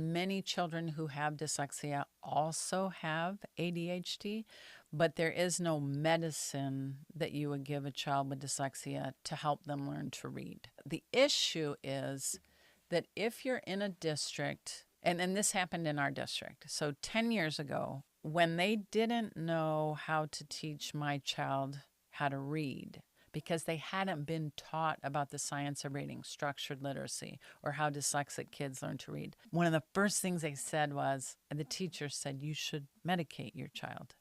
Many children who have dyslexia also have ADHD, but there is no medicine that you would give a child with dyslexia to help them learn to read. The issue is that if you're in a district, and this happened in our district, so 10 years ago, when they didn't know how to teach my child how to read, because they hadn't been taught about the science of reading, structured literacy, or how dyslexic kids learn to read. One of the first things they said was, the teacher said, you should medicate your child.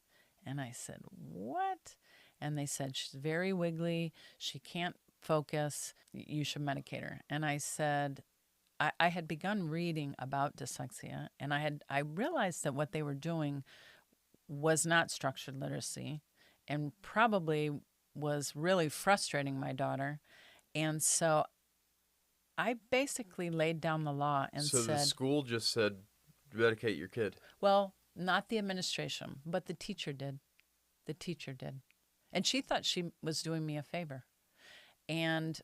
And I said, what? And they said, she's very wiggly. She can't focus. You should medicate her. And I said, I had begun reading about dyslexia, and I realized that what they were doing was not structured literacy and probably was really frustrating my daughter. And so I basically laid down the law and So the said, school just said, medicate your kid. well, not the administration, but the teacher did. The teacher did. And she thought she was doing me a favor. And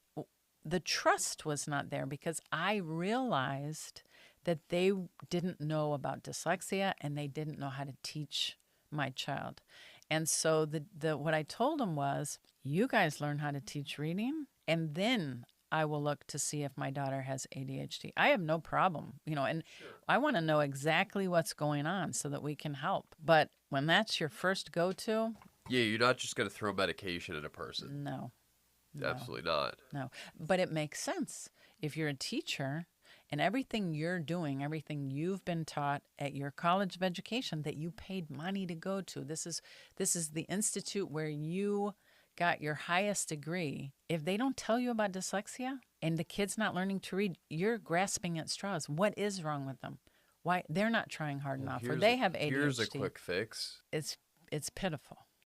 the trust was not there because I realized that they didn't know about dyslexia and they didn't know how to teach my child. And so the what I told them was, you guys learn how to teach reading, and then I will look to see if my daughter has ADHD. I have no problem, and I want to know exactly what's going on so that we can help. But when that's your first go-to, Yeah, you're not just going to throw medication at a person. no. Absolutely not. No. But it makes sense. If you're a teacher and everything you're doing, everything you've been taught at your college of education that you paid money to go to, this is the institute where you got your highest degree. If they don't tell you about dyslexia and the kid's not learning to read, you're grasping at straws. What is wrong with them? Why they're not trying hard enough, or they have ADHD. Here's a quick fix. It's pitiful.